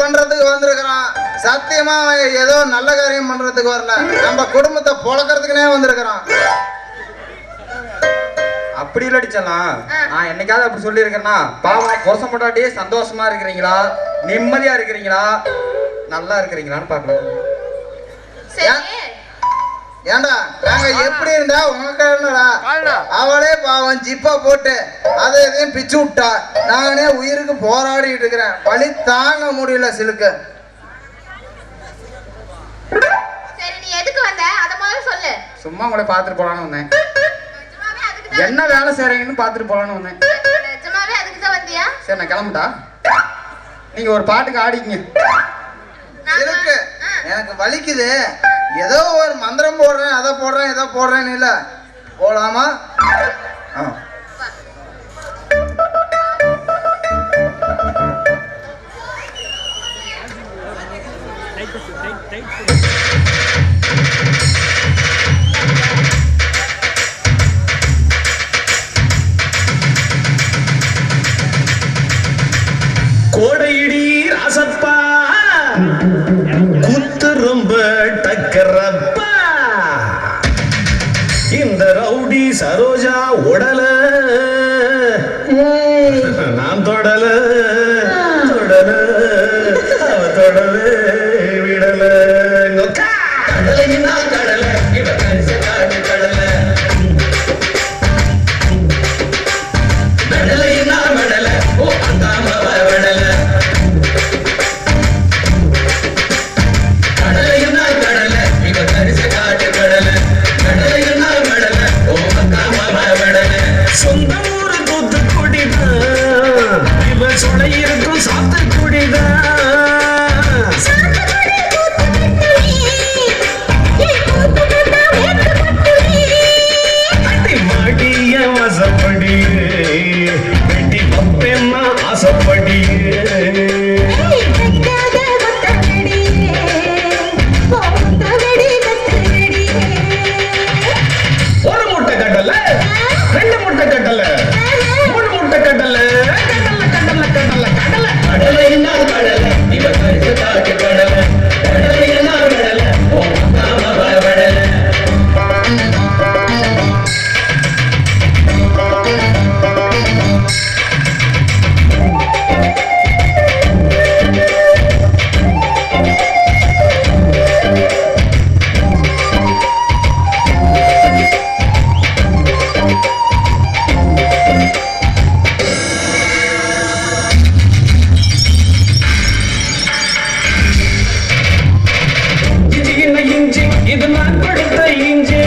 பண்றதுக்கு வந்திருக்கிறான். சத்தியமா ஏதோ நல்ல காரியம் பண்றதுக்கு வரல, நம்ம குடும்பத்தை பொழக்கிறதுக்குனே வந்திருக்கிறான். அப்படி இல்லடிச்சலாம். நான் என்னைக்காவது அப்படி சொல்லி இருக்கேன்னா, பாவம் புருஷன் பொண்டாட்டியே சந்தோஷமா இருக்கிறீங்களா, நிம்மதியா இருக்கிறீங்களா, நல்லா இருக்கிறீங்களான்னு பார்க்கலாம். ஏண்டா நாங்க எப்படி இருந்தா உனக்கு என்னடா? அவளே பாவம் ஜிப்பா போட்டு அதை எதையும் பிச்சு விட்டா. நானே உயிருக்கு போராடிட்டு இருக்கிறேன். வலி தாங்க முடியல சிலுக்கு. சரி நீ எதுக்கு வந்த அத மாதிரி சொல்லு. சும்மா உங்களை பார்த்துட்டு போலான்னு வந்தேன். என்ன வேலை செய்றீங்கன்னு பார்த்துட்டு போலான்னு வந்தேன். நிஜமாவே அதுக்கு தான் வந்தியா? சரி நான் கிளம்பிட்டா. நீங்க ஒரு பாட்டுக்கு ஆடிங்க. இருக்கு எனக்கு வலிக்குது. ஏதோ ஒரு மந்திரம் போடுறேன், அதை போடுறேன், இதை போடுறேன்னு இல்ல. போலாமா? கோடையிடி ராசப்பா குத்து ரொம்ப டக்கரப்பா. இந்த ரவுடி சரோஜா உடல நான் தொடல தொடல அவ தொடல விடல. கடலைன்னா கடல இவ கரிச காடு கடல. கடலைன்னா மடல ஓ அங்காம வடல. கடலைன்னா கடல இவ கரிச காடு கடல. கடலைன்னா மடல ஓ அங்காம வடல. சொந்த ஊரு தூத்துக்குடிதான், இவ சொலை இருக்கும் சாத்துக்குடிதான். வெட்டி பப்பேன்னா ஆசப்படி. ஒரு முட்டை கட்டல, ரெண்டு முட்டை கட்டல, மூணு முட்டை கட்டல. கடல கடல கடல கடல கடலை என்ன கடல இவ கரிச காட்டு கடல. கடலை என்ன கடல ஓ நாம வடல. இது நான் கொடுத்த இஞ்சி.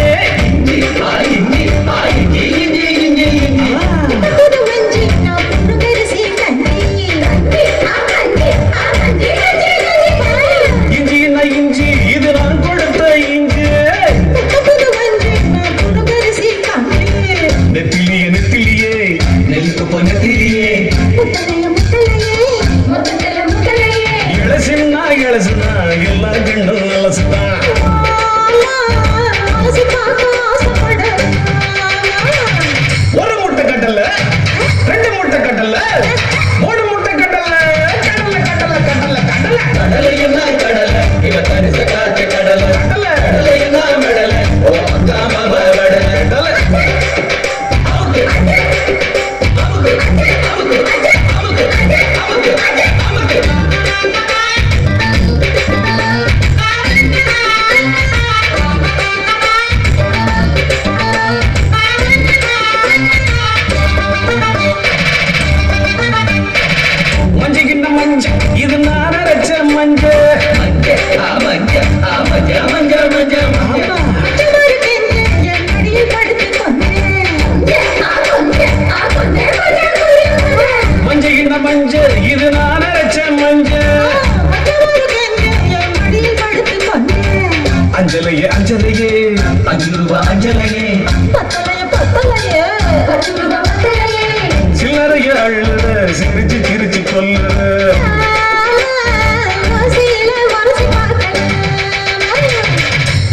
இஞ்சின்னா இஞ்சி இது நான் கொடுத்த இஞ்சி. நெத்திலியே நெத்திலியே நெல்லுக்கு நெத்திலியே. இளசுனா இளசுனா எல்லா கண்டும் நல்லசுதான். ஒரு முட்டை கட்டல, ரெண்டு முட்டை கட்டல, மூணு முட்டை கட்டல. கடல கடல கடல கடல கடலை என்ன கடல இவ கரிச காட்டு கடல. கடல கடலை என்ன கடல ஓ அங்காம வடல. கடல அவுக்கு அவுக்கு அவுக்கு அவுக்கு அவுக்கு அவுக்கு. மஞ்சகின்ன மஞ்ச இது நான் அரைச்ச மஞ்ச. மஞ்ச மஞ்ச மஞ்ச மஞ்ச மஞ்ச மஞ்சகின்ன மஞ்ச இது நான் அரைச்ச மஞ்ச. அஞ்சலையே அஞ்சலையே 5 ரூபா அஞ்சலையே. சில்லறைய அழுத சிரிச்சு சிரிச்சு கொல்லுற.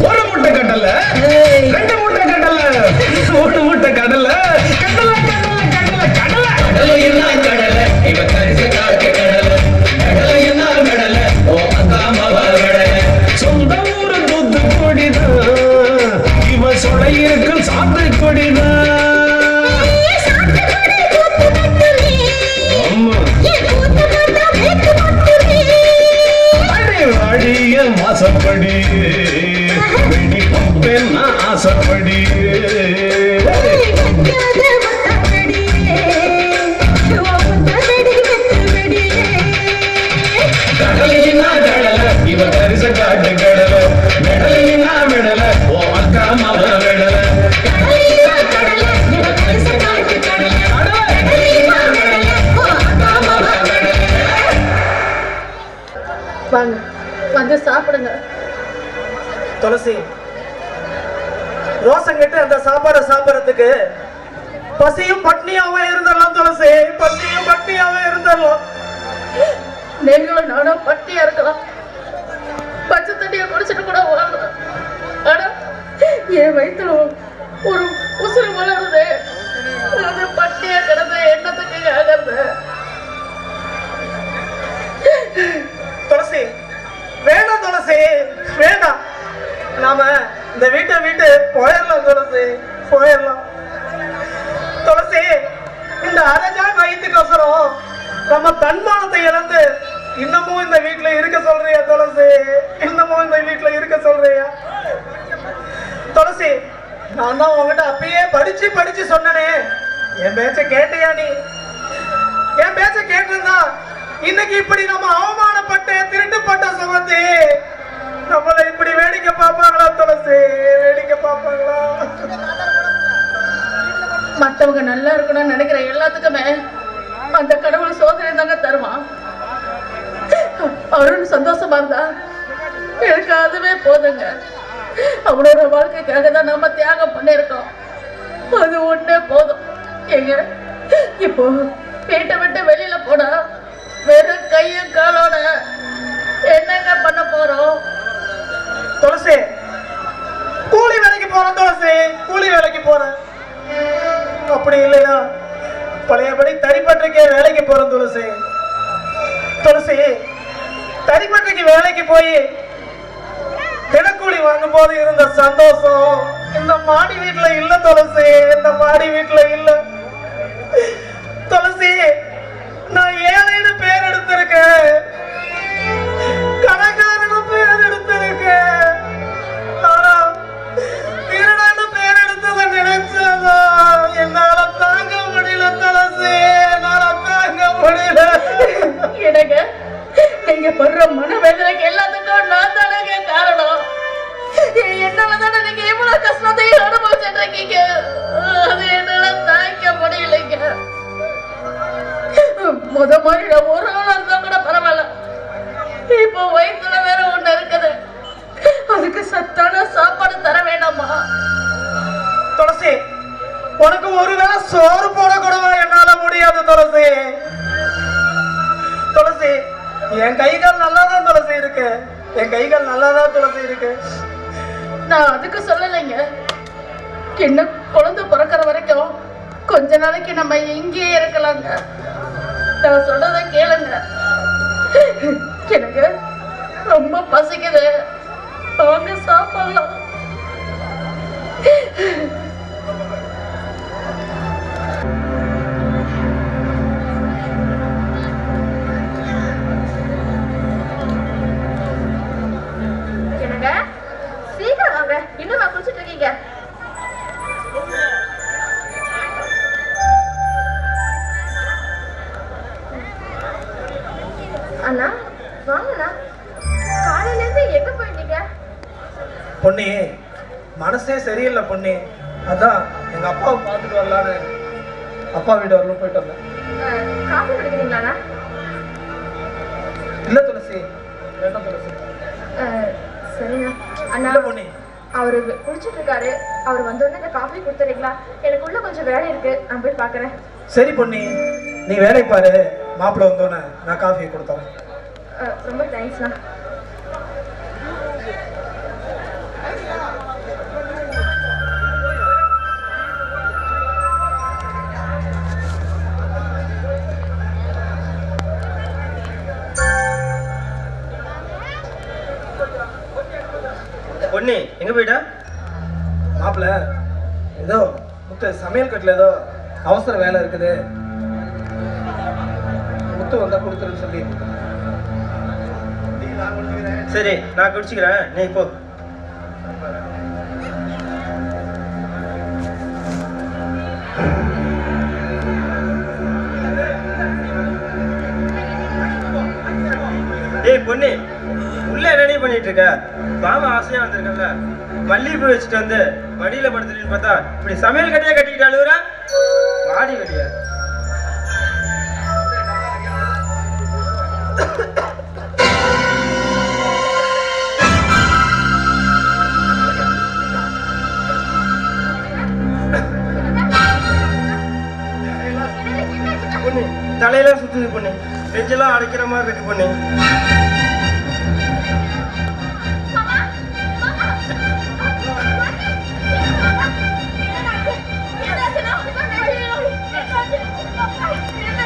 ஒரு முட்டை கட்டல, ரெண்டு முட்டை கட்டல, மூணு முட்டை கடல. கடல கடல கடல கடல கடலை என்ன கடல இவ கரிச காட்டு கடல. ஆசைப்படி வெடி பம்பேன் நான் ஆசைப்படி கடலையினா கடல இவ தரிச காட்டு கடல மெடலையினா மெடல ஓ அக்கா மவ மெடல வாங்க வந்து சாப்பிடுங்க. துளசி, ரோசம் கட்டு அந்த சாப்பாடை சாப்பிடறதுக்கு பசியும் பட்னியாவே இருந்தரலாம். துளசி, பசியும் பட்னியாவே இருந்தரலாம். நீங்களும் நானும் பட்டியா இருக்கலாம், பச்சை தண்ணியை குடிச்சிட்டு கூட வாழலாம். ஆனா என் வயிற்றுல ஒரு உசுறு வளருது, அது பட்டியா கிடந்து எண்ணத்துக்கு ஆகிறது. துளசி, வேண்டாம் துளசி, வேண்டாம். நாம இந்த வீட்டை விட்டு போயிடலாம் துளசி, போயிடலாம். துளசி, இந்த அரஜா வயிற்றுக்கோசரம் நம்ம தன்மானத்தை இழந்து இன்னமும் இந்த வீட்டுல இருக்க சொல்றியா துளசி? இன்னமும் இந்த வீட்டுல இருக்க சொல்றியா துளசி? நான் தான் உங்ககிட்ட அப்பயே படிச்சு படிச்சு சொன்னனே, என் பேச்ச கேட்டியா நீ? என் பேச்ச கேட்டிருந்தா இன்னைக்கு இப்படி நம்ம அவமானப்பட்டு திருட்டுப்பட்ட சுமத்தி நம்மளை இப்படி வேடிக்கை பார்ப்பாங்களா துளசி? வேடிக்கை பார்ப்பாங்களா? மற்றவங்க நல்லா இருக்கணும்னு நினைக்கிற எல்லாத்துக்குமே அந்த கடவுள் சோதனை தாங்க தருவான். அருண் சந்தோஷமா இருந்தா எனக்கு அதுவே போதுங்க. அவனோட வாழ்க்கைக்காக தான் நம்ம தியாகம் பண்ணிருக்கோம், அது ஒண்ணே போதும். ஏங்க இப்போ வீட்டை விட்டு வெளியில போனா வெறும் கையும் காலோட என்னங்க பண்ண போறோம்? துளசி, கூலி வேலைக்கு போறேன் துளசி, கூலி வேலைக்கு போறேன். அப்படி இல்லையா பழையபடி தறிப்பட்டுக்கே வேலைக்கு போறேன் துளசி. துளசி, தறிப்பட்டுக்கு வேலைக்கு போய் தினக்கூலி வாங்கும் போது இருந்த சந்தோஷம் இந்த மாடி வீட்டுல இல்ல துளசி, இந்த மாடி வீட்டுல இல்ல துளசி. நான் ஏழைன்னு பேர் எடுத்திருக்கேன், கடைக்காரனு பேர் எடுத்திருக்கேன். ஆனா திருடன்னு பேர் எடுத்ததை நினைச்சதா என்னால தாங்க முடியல துளசி, என்னால தாங்க முடியல. எனக்கு நீங்க படுற மனவேதனைக்கு எல்லாத்துக்கும் நான் தானே காரணம். என்னாலதானே நீங்க இவ்வளவு கஷ்டத்தையும் அனுபவிச்சுட்டு இருக்கீங்க, அது என்னால தாங்க முடியலைங்க. முத மாதிரி நான் ஒரு ஆள் இருந்தா கூட பரவாயில்ல, இப்போ வயிற்றுல வேற ஒண்ணு இருக்குது, அதுக்கு சத்தான சாப்பாடு தர வேண்டாமா? துளசி, உனக்கு ஒருவேளை சோறு போட கூடவா என்னால முடியாது துளசி. துளசி, என் கைகள் நல்லாதான் துளசி இருக்கு, என் கைகள் நல்லாதான் துளசி இருக்கு. நான் அதுக்கு சொல்லலைங்க, என்ன குழந்தை பிறக்கிற வரைக்கும் கொஞ்ச நாளைக்கு நம்ம இங்கேயே இருக்கலாங்க. நான் சொல்றத கேளுங்க, எனக்கு ரொம்ப பசிக்குது, வாங்க சாப்பிடலாம். என்னங்க சீக்கிரம் வாங்க, இன்னும் நான் குளிச்சுட்டு இருக்கீங்க. அண்ணா வாங்கண்ணா, காலையில இருந்து எங்க போயிருந்தீங்க? பொண்ணி, மனசே சரியில்லை பொண்ணி, அதான் எங்க அப்பாவை பார்த்துட்டு வரலான்னு அப்பா வீடு வரணும் போயிட்டு வந்தேன். காஃபி குடிக்கிறீங்களாண்ணா? இல்ல துளசி, வேண்டாம் துளசி. சரிண்ணா. அண்ணா இல்ல பொண்ணி, அவரு குடிச்சிட்டு இருக்காரு, அவர் வந்தோடனே இந்த காஃபி கொடுத்துறீங்களா? எனக்கு உள்ள கொஞ்சம் வேலை இருக்கு, நான் போய் பாக்குறேன். சரி பொண்ணி, நீ வேலை பாரு, மாப்பிள்ள வந்தோன்னே நான் காஃபி கொடுத்தேன். ரொம்ப தேங்க்ஸ்ண்ணா. பொண்ணி எங்க போயிட்டா? மாப்பிள்ள ஏதோ முத்து சமையல் கட்டில் ஏதோ அவசர வேலை இருக்குது, முத்து வந்தா கொடுத்துருன்னு சொல்லி. சரி நான் குடிச்சுக்கிறேன், நீ போ. ஏய் பொண்ணு, உள்ள என்னடி பண்ணிட்டு இருக்க? பாவம் ஆசையா வந்திருக்கல, மல்லிகைப்பூ வச்சுட்டு வந்து மடியில படுத்துட்டு பார்த்தா இப்படி சமையல் கட்டியா கட்டிக்கிட்டு அழுகுற. மாடி வெளியா பொண்ணு, தலையெல்லாம் சுத்துது பொண்ணு, நெஞ்செல்லாம் அடைக்கிற மாதிரி இருக்கு பொண்ணு.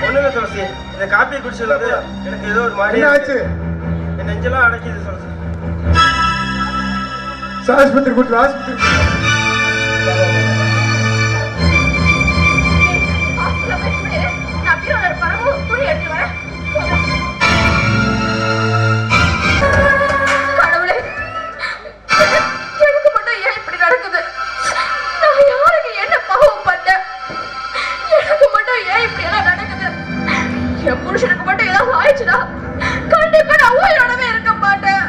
ஒண்ணுல துளசி, இந்த காப்பியை குடிச்சது எனக்கு ஏதோ ஒரு மாதிரி ஆச்சு. என் நெஞ்செல்லாம் அடைக்குது துளசி. ஆஸ்பத்திரி கூட்டு, ஆஸ்பத்திரி. புருஷனுக்கு மட்டும் ஏதாவது ஆயிடுச்சுன்னா கண்டிப்பா நான் உயிரோடவே இருக்க மாட்டேன்.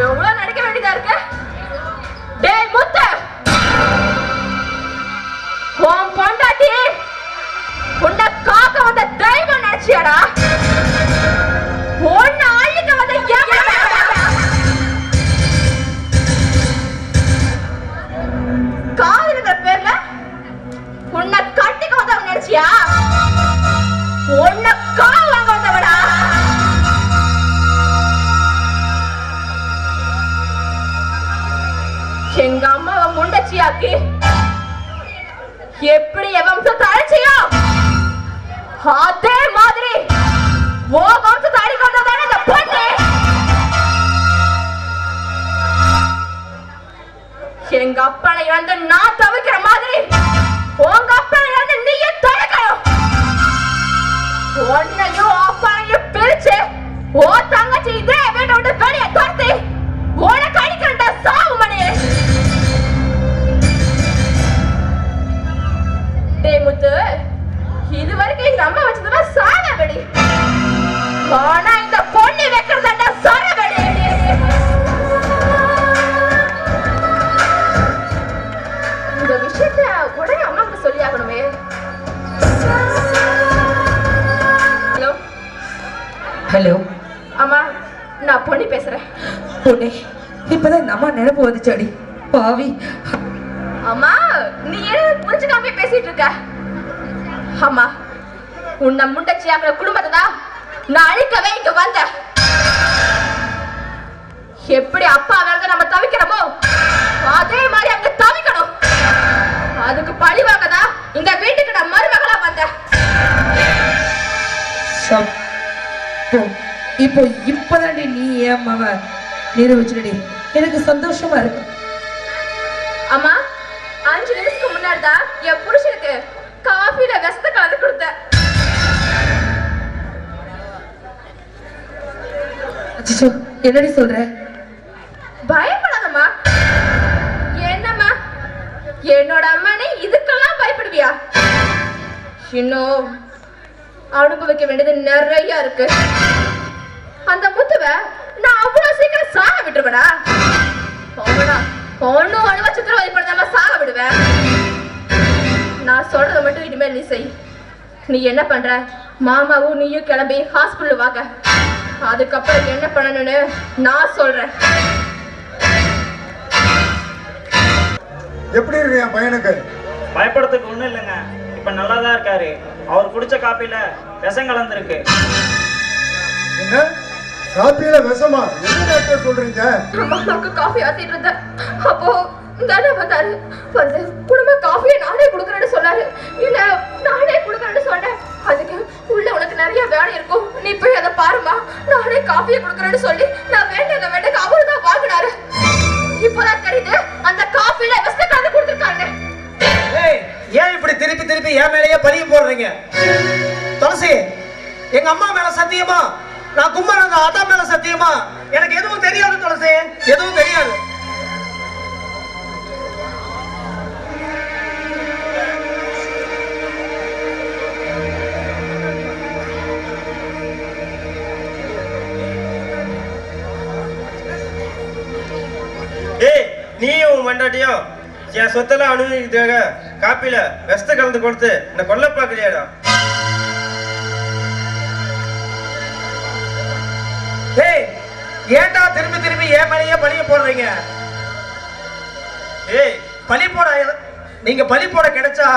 எவ்வளவு நடிக்க வேண்டியதா இருக்கு. டேய் முத்து, உன் பொண்டாட்டி உன்னை காக்க வந்த தெய்வம் நினைச்சியாடா? ஒன்னு அழிக்க வந்த காதலுங்கிற பேர்ல உன்னை கட்டிக்க வந்தவன் நினைச்சியா? உன்னை கால் வாங்க வந்தவடா. எங்க அம்மாவை முண்டச்சியாக்கி எப்படி என் வம்சத்தை அழைச்சியோ அதே மாதிரி ஓ வம்சத்தை அழிக்க வந்ததானே இந்த பொண்ணு. எங்க அப்பனை இழந்து நான் தவிக்கிற மாதிரி உங்க அப்பனை இழந்து நீயே தவிக்கணும். உன்னையும் அப்பனையும் பிரிச்சு ஓ தங்கச்சி இதே வீட்டை விட்டு வெளியே துரத்தி உனக்கு அடிக்கிற சாவு மணி. டேய் முத்து, இது வரைக்கும் எங்க அம்மா வச்சதெல்லாம் சாத வெடி, ஆனா இந்த பொண்ணு வைக்கிறதா சார வெடி. இந்த விஷயத்த உடனே அம்மாவுக்கு சொல்லி ஆகணுமே. ஹலோ ஹலோ அம்மா, நான் பொண்ணு பேசுறேன். பொண்ணே, இப்பதான் நம்ம நினைப்பு வந்துச்சாடி பாவி. அம்மா, நீ ஏன் புரிஞ்சுக்காம பேசிட்டு இருக்க? அம்மா, உன்னை முண்டச்சியாக்குற குடும்பத்தை தான் நான் அழிக்கவே இங்க வந்தேன். எப்படி அப்பா வேலை நம்ம தவிக்கிறோமோ அதே மாதிரி அங்க தவிக்கணும். அதுக்கு பழி வாங்கதான் இந்த வீட்டுக்கு நான் மருமகளா வந்தேன். இப்பதான் நீ ஏன் மாவ நிரூபிச்சுடி, எனக்கு சந்தோஷமா இருக்கு. அம்மா, 5 நிமிஷத்துக்கு முன்னாடி தான் என் புருஷனுக்கு காஃபில விஷத்தை கலந்து கொடுத்தேன். அச்சோ, என்னடி சொல்ற? பயப்படாதம்மா. என்னம்மா, என்னோட அம்மானே இதுக்கெல்லாம் பயப்படுவியா? இன்னும் அனுபவிக்க வேண்டியது நிறைய இருக்கு. அந்த முத்துவ நான் அவ்வளவு சீக்கிரம் சாக விட்டுருவேனா? ஒன்னும் அணுவ சித்திரவதை பண்ணாம சாக விடுவேன். நான் சொல்றத மட்டும் இனிமேல் நீ செய். நீ என்ன பண்ற? மாமாவும் நீயும் கிளம்பி ஹாஸ்பிட்டல் வாங்க. அதுக்கப்புறம் என்ன பண்ணணும்னு நான் சொல்றேன். எப்படி இருக்கு என் பையனுக்கு? பயப்படுறதுக்கு ஒண்ணும் இல்லைங்க, இப்ப நல்லா தான் இருக்காரு. அவர் குடிச்ச காப்பில விஷம் கலந்துருக்கு. என்ன காப்பியில விஷமா? என்ன டாக்டர் சொல்றீங்க? அம்மாவுக்கு காஃபி ஆத்திட்டு இருந்தேன். அப்போ தானே வந்தாரு. வந்து குடும்ப காஃபியை நானே கொடுக்குறேன்னு சொன்னாரு. இல்ல நானே கொடுக்குறேன்னு சொன்னேன். அதுக்கு உள்ள உனக்கு நிறைய வேலை இருக்கும், நீ போய் அதை பாருமா, நானே காஃபியை கொடுக்குறேன்னு சொல்லி நான் வேண்டாங்க அவரு தான் வாங்கினாரு. இப்போதான் தெரியுது போறீங்க? துளசி, எங்க அம்மா மேல சத்தியமா, நான் கும்பன் அந்த ஆத்தா மேல சத்தியமா, எனக்கு எதுவும் தெரியாது துளசி, எதுவும் தெரியாது. ஏய், நீயும் மண்டாட்டியும் என் சொத்தெல்லாம் அனுபவிக்கிறதுக்காக காப்பில விஷத்தை கலந்து கொடுத்து என்ன கொல்ல பாக்குறியாடா? ஏய், ஏன்டா திரும்பி திரும்பி என் மேலேயே பழிய போடுறீங்க? ஏய், பழி போட நீங்க பழி போட கிடைச்சா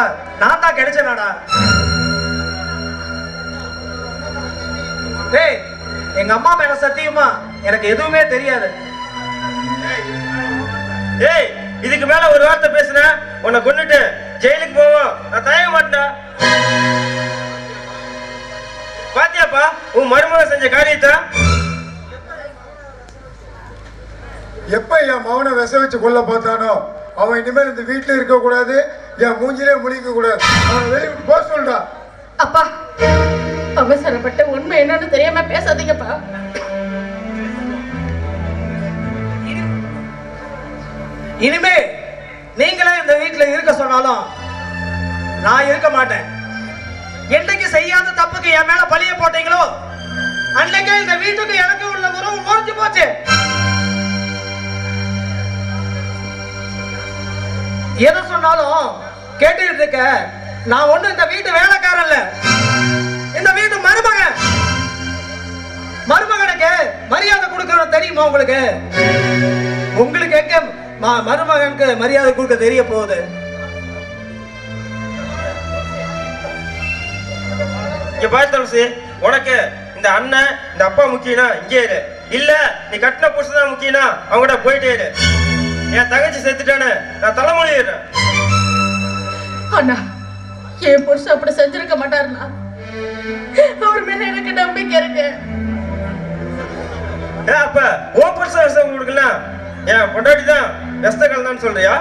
நான் தான் கிடைச்சேனாடா? ஏய், எங்க அம்மா மேல சத்தியமா எனக்கு எதுவுமே தெரியாது. ஏய், இதுக்கு மேல ஒரு வார்த்தை பேசுன உன்னை கொன்னுட்டு ஜெயிலுக்கு போவோம். நான் தயங்க மாட்டேன்டா. பாத்தியாப்பா உன் மருமக செஞ்ச காரியத்தை? எப்ப என் மகனை விஷ வச்சு கொல்ல பார்த்தானோ அவன் இனிமேல் இந்த வீட்டுல இருக்க கூடாது, என் மூஞ்சிலே முழிக்க கூடாது. அவனை வெளியே விட்டு போக சொல்றா. அப்பா, அவசரப்பட்ட உண்மை என்னன்னு தெரியாம பேசாதீங்கப்பா. இனிமே நீங்களே இந்த வீட்டுல இருக்க சொன்னாலும் நான் இருக்க மாட்டேன். என்னைக்கு செய்யாத தப்புக்கு என் மேல பழிய போட்டீங்களோ அன்னைக்கே இந்த வீட்டுக்கு எனக்கு உள்ள உறவு முறிஞ்சு போச்சு. எதை சொன்னாலும் கேட்டுட்டு இருக்க. நான் ஒண்ணு இந்த வீட்டு வேலைக்காரன் இல்ல, இந்த வீட்டு மருமகன். மருமகனுக்கு மரியாதை கொடுக்கணும் தெரியுமா உங்களுக்கு? உங்களுக்கு எங்க மருமகனுக்கு மரியாதை கொடுக்க தெரிய போகுது? இங்க பாரு துளசி, உனக்கு இந்த அண்ணன் இந்த அப்பா முக்கியம்னா இங்கே இரு. இல்ல நீ கட்டின புருஷன் தான் முக்கியம்னா அவங்ககிட்ட போயிட்டே இரு. என் தங்கச்சி செத்துட்டானு நான் தலைமொழியிடுறேன். அண்ணா, என் புருஷன் அப்படி செஞ்சிருக்க மாட்டாருண்ணா. அவர் மேல எனக்கு நம்பிக்கை இருக்கு. அப்ப ஓ புருஷன் விஷம் கொடுக்கலாம், என் பொண்டாட்டி தான் விஷத்தை கலந்தான்னு சொல்றியா?